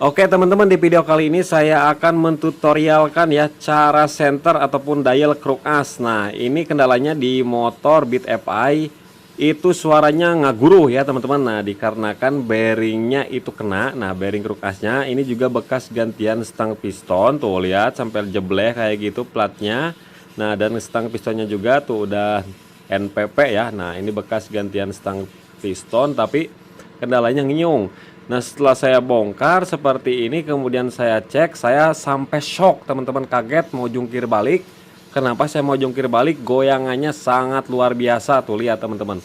Oke teman-teman, di video kali ini saya akan mentutorialkan ya cara center ataupun dial crook as. Nah ini kendalanya di motor Beat FI itu suaranya ngaguruh ya teman-teman. Nah dikarenakan bearingnya itu kena. Nah bearing crook asnya ini juga bekas gantian stang piston. Tuh lihat sampai jebleh kayak gitu platnya. Nah dan stang pistonnya juga tuh udah NPP ya. Nah ini bekas gantian stang piston tapi kendalanya ngiung. Nah setelah saya bongkar seperti ini kemudian saya cek, saya sampai shock teman-teman, kaget mau jungkir balik. Kenapa saya mau jungkir balik? Goyangannya sangat luar biasa tuh, lihat teman-teman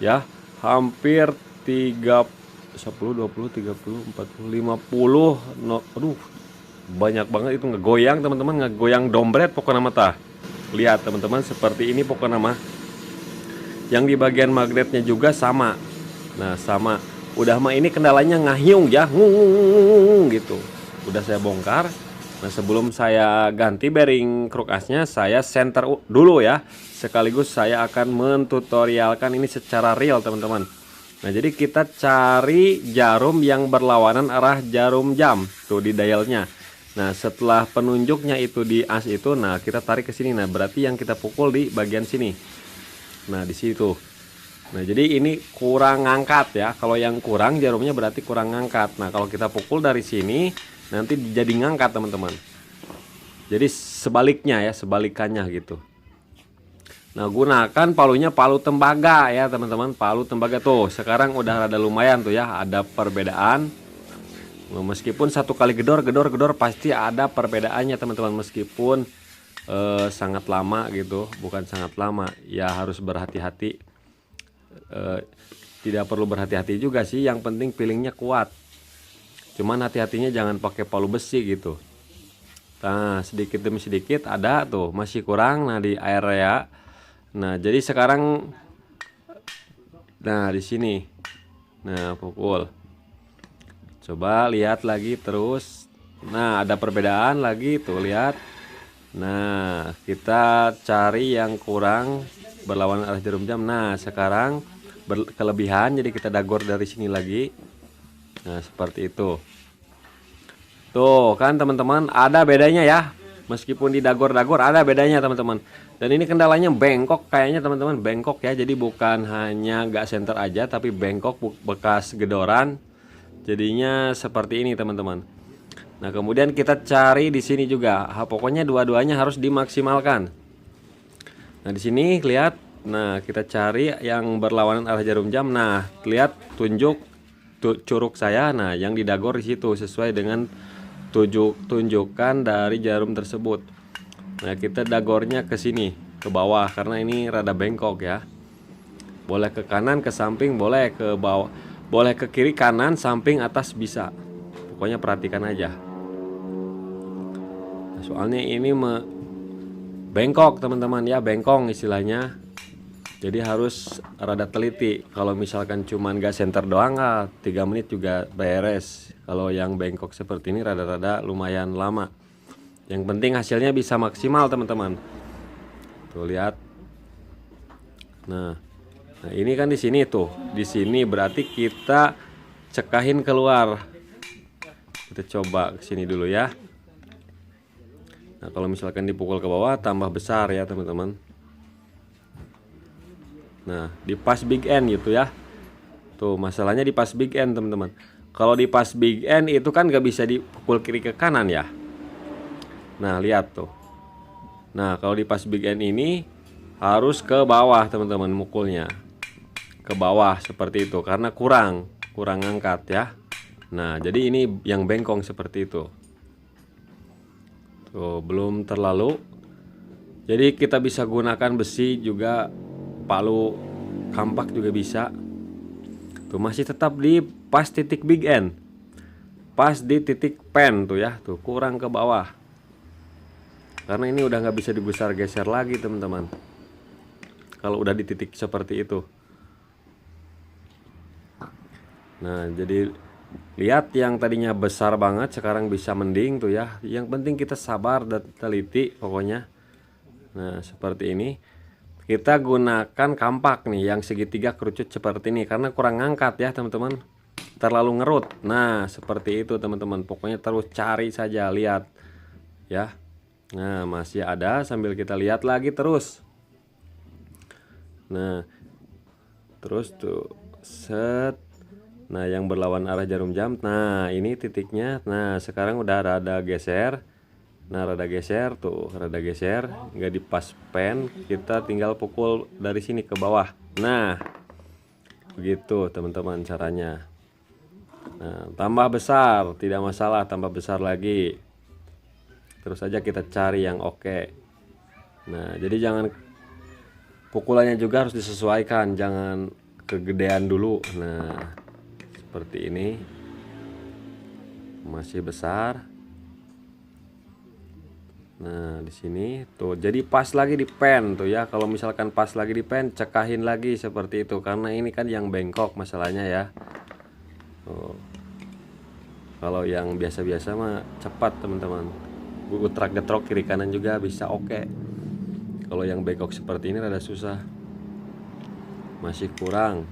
ya, hampir 3 10 20 30 40 50 no, aduh banyak banget itu ngegoyang teman-teman, ngegoyang dompet pokoknya mata. Lihat teman-teman seperti ini pokoknya mah. Yang di bagian magnetnya juga sama. Nah sama, udah mah ini kendalanya ngahyung ya, ngung gitu. Udah saya bongkar. Nah sebelum saya ganti bearing crook asnya, saya center dulu ya. Sekaligus saya akan mentutorialkan ini secara real teman-teman. Nah jadi kita cari jarum yang berlawanan arah jarum jam tuh di dialnya. Nah setelah penunjuknya itu di as itu, nah kita tarik ke sini. Nah berarti yang kita pukul di bagian sini. Nah di situ. Nah jadi ini kurang ngangkat ya. Kalau yang kurang jarumnya berarti kurang ngangkat. Nah kalau kita pukul dari sini nanti jadi ngangkat teman-teman. Jadi sebaliknya ya, sebalikannya gitu. Nah gunakan palunya palu tembaga ya teman-teman. Palu tembaga tuh sekarang udah ada lumayan tuh ya, ada perbedaan. Meskipun satu kali gedor pasti ada perbedaannya teman-teman. Meskipun sangat lama gitu, bukan sangat lama ya, harus berhati-hati. Tidak perlu berhati-hati juga sih, yang penting feelingnya kuat. Cuman hati-hatinya jangan pakai palu besi gitu. Nah sedikit demi sedikit ada tuh masih kurang, nah di area. Nah jadi sekarang, nah di sini, nah pukul, coba lihat lagi terus. Nah ada perbedaan lagi tuh, lihat. Nah kita cari yang kurang berlawanan arah jarum jam. Nah sekarang kelebihan, jadi kita dagor dari sini lagi. Nah seperti itu tuh kan teman-teman, ada bedanya ya. Meskipun di dagor-dagor ada bedanya teman-teman. Dan ini kendalanya bengkok kayaknya teman-teman, bengkok ya. Jadi bukan hanya nggak center aja tapi bengkok bekas gedoran. Jadinya seperti ini teman-teman. Nah kemudian kita cari di sini juga. Pokoknya dua-duanya harus dimaksimalkan. Nah di sini lihat. Nah kita cari yang berlawanan arah jarum jam. Nah lihat tunjuk curug saya. Nah yang didagor di situ sesuai dengan tunjukkan dari jarum tersebut. Nah kita dagornya ke sini, ke bawah, karena ini rada bengkok ya. Boleh ke kanan, ke samping, boleh ke bawah, boleh ke kiri, kanan, samping, atas bisa. Pokoknya perhatikan aja. Nah, soalnya ini bengkok teman-teman ya, bengkong istilahnya. Jadi harus rada teliti. Kalau misalkan cuman gak center doang, 3 menit juga beres. Kalau yang bengkok seperti ini rada-rada lumayan lama. Yang penting hasilnya bisa maksimal teman-teman. Tuh lihat. Nah ini kan di sini tuh. Di sini berarti kita cekahin keluar. Kita coba ke sini dulu ya. Nah kalau misalkan dipukul ke bawah tambah besar ya teman-teman. Nah di pas big end gitu ya. Tuh masalahnya di pas big end teman-teman. Kalau di pas big end itu kan gak bisa dipukul kiri ke kanan ya. Nah lihat tuh. Nah kalau di pas big end ini harus ke bawah teman-teman, mukulnya ke bawah seperti itu karena kurang angkat ya. Nah jadi ini yang bengkong seperti itu. Tuh belum terlalu. Jadi kita bisa gunakan besi juga, palu kampak juga bisa. Tuh masih tetap di pas titik big end, pas di titik pen tuh ya, tuh kurang ke bawah. Karena ini udah nggak bisa dibesar geser lagi teman-teman. Kalau udah di titik seperti itu. Nah jadi lihat yang tadinya besar banget sekarang bisa mending tuh ya. Yang penting kita sabar dan teliti pokoknya. Nah seperti ini. Kita gunakan kampak nih yang segitiga kerucut seperti ini karena kurang ngangkat ya teman-teman. terlalu ngerut. Nah, seperti itu teman-teman. Pokoknya terus cari saja, lihat ya. Nah, masih ada, sambil kita lihat lagi terus. Nah, terus tuh set. Nah, yang berlawan arah jarum jam. Nah, ini titiknya. Nah, sekarang udah rada geser. Nah, rada geser tuh, rada geser, nggak di pas pen, kita tinggal pukul dari sini ke bawah. Nah, begitu teman-teman caranya. Nah, tambah besar, tidak masalah, tambah besar lagi. Terus saja kita cari yang oke. Nah, jadi jangan, pukulannya juga harus disesuaikan, jangan kegedean dulu. Nah, seperti ini. Masih besar. Nah, di sini tuh jadi pas lagi di pen tuh ya. Kalau misalkan pas lagi di pen, cekahin lagi seperti itu, karena ini kan yang bengkok masalahnya ya. Tuh. Kalau yang biasa-biasa mah cepat teman-teman. Utrak getrok kiri kanan juga bisa oke. Kalau yang bengkok seperti ini rada susah. Masih kurang.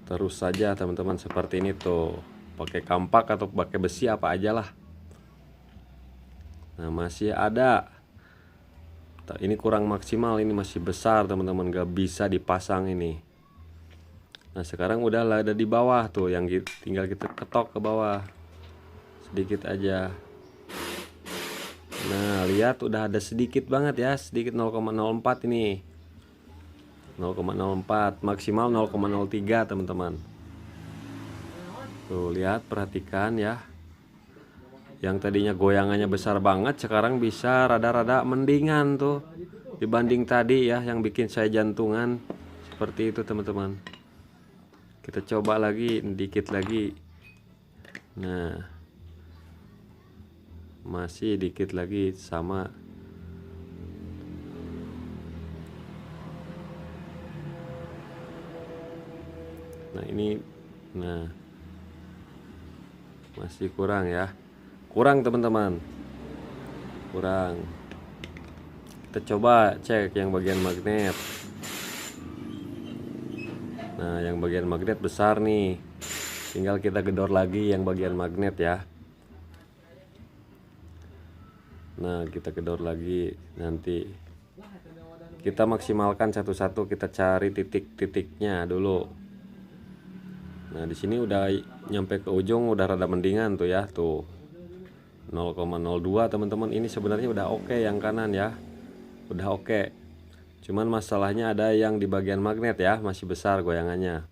Terus saja teman-teman seperti ini tuh. Pakai kampak atau pakai besi apa aja lah. Nah, masih ada. Ini kurang maksimal, ini masih besar teman-teman, gak bisa dipasang ini. Nah, sekarang udah ada di bawah tuh, yang tinggal kita ketok ke bawah sedikit aja. Nah, lihat udah ada sedikit banget ya, sedikit 0,04 ini. 0,04, maksimal 0,03 teman-teman. Tuh, lihat, perhatikan ya. Yang tadinya goyangannya besar banget, sekarang bisa rada-rada mendingan tuh dibanding tadi ya, yang bikin saya jantungan. Seperti itu teman-teman. Kita coba lagi, dikit lagi. Nah, masih dikit lagi, sama. Nah, ini, nah, masih kurang ya. Kurang teman-teman, kurang. Kita coba cek yang bagian magnet. Nah, yang bagian magnet besar nih, tinggal kita gedor lagi yang bagian magnet ya. Nah, kita gedor lagi, nanti kita maksimalkan satu-satu, kita cari titik-titiknya dulu. Nah, di sini udah nyampe ke ujung, udah rada mendingan tuh ya, tuh 0,02 teman-teman. Ini sebenarnya udah oke yang kanan ya, udah oke. Cuman masalahnya ada yang di bagian magnet ya, masih besar goyangannya.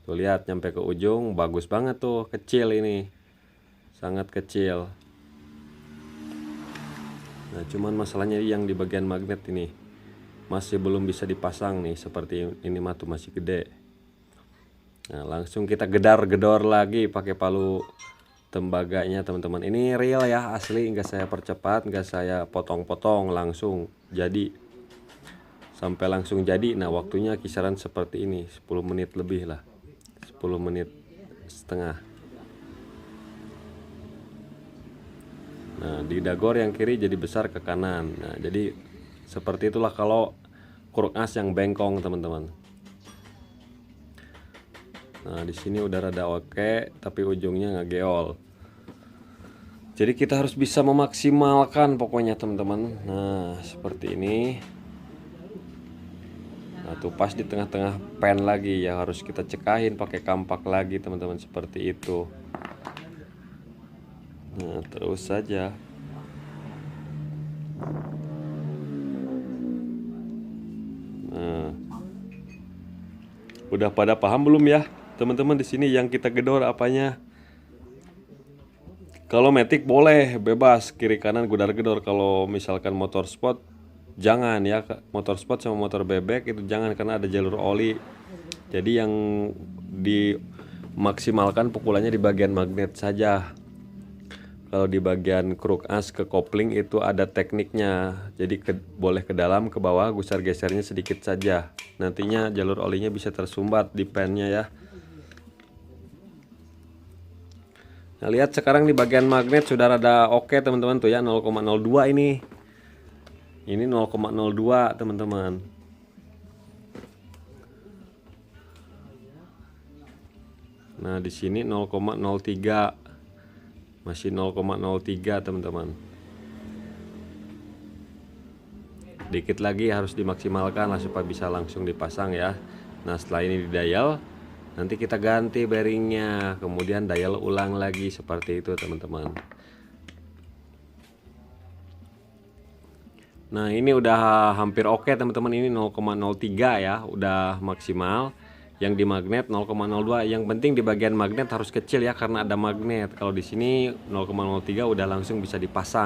Tuh lihat, nyampe ke ujung, bagus banget tuh, kecil ini, sangat kecil. Nah, cuman masalahnya yang di bagian magnet ini masih belum bisa dipasang nih, seperti ini mah tuh masih gede. Nah, langsung kita gedor lagi pakai palu tembaganya teman-teman. Ini real ya, asli, nggak saya percepat, nggak saya potong-potong, langsung jadi, sampai langsung jadi. Nah, waktunya kisaran seperti ini, 10 menit lebih lah, 10 menit setengah. Nah, didagor yang kiri jadi besar ke kanan. Nah, jadi seperti itulah kalau kruk as yang bengkong teman-teman. Nah, di sini udah rada oke, tapi ujungnya ngegeol. Jadi kita harus bisa memaksimalkan pokoknya teman-teman. Nah, seperti ini. Nah, tuh pas di tengah-tengah pen lagi ya, harus kita cekahin pakai kampak lagi teman-teman, seperti itu. Nah, terus saja. Nah, udah pada paham belum ya teman-teman di sini yang kita gedor apanya? Kalau matic boleh bebas kiri kanan gedor-gedor. Kalau misalkan motor sport jangan ya, motor sport sama motor bebek itu jangan, karena ada jalur oli. Jadi yang dimaksimalkan pukulannya di bagian magnet saja. Kalau di bagian kruk as ke kopling itu ada tekniknya. Jadi boleh ke dalam, ke bawah, gusar gesernya sedikit saja. Nantinya jalur olinya bisa tersumbat di pennya ya. Nah, lihat sekarang di bagian magnet sudah rada oke teman-teman tuh ya, 0,02 ini. Ini 0,02 teman-teman. Nah, di sini 0,03. Masih 0,03 teman-teman. Dikit lagi harus dimaksimalkan lah supaya bisa langsung dipasang ya. Nah, setelah ini di dial, nanti kita ganti bearingnya, kemudian dial ulang lagi seperti itu teman-teman. Nah, ini udah hampir oke teman-teman. Ini 0,03 ya, udah maksimal. Yang di magnet 0,02. Yang penting di bagian magnet harus kecil ya, karena ada magnet. Kalau di sini 0,03 udah langsung bisa dipasang.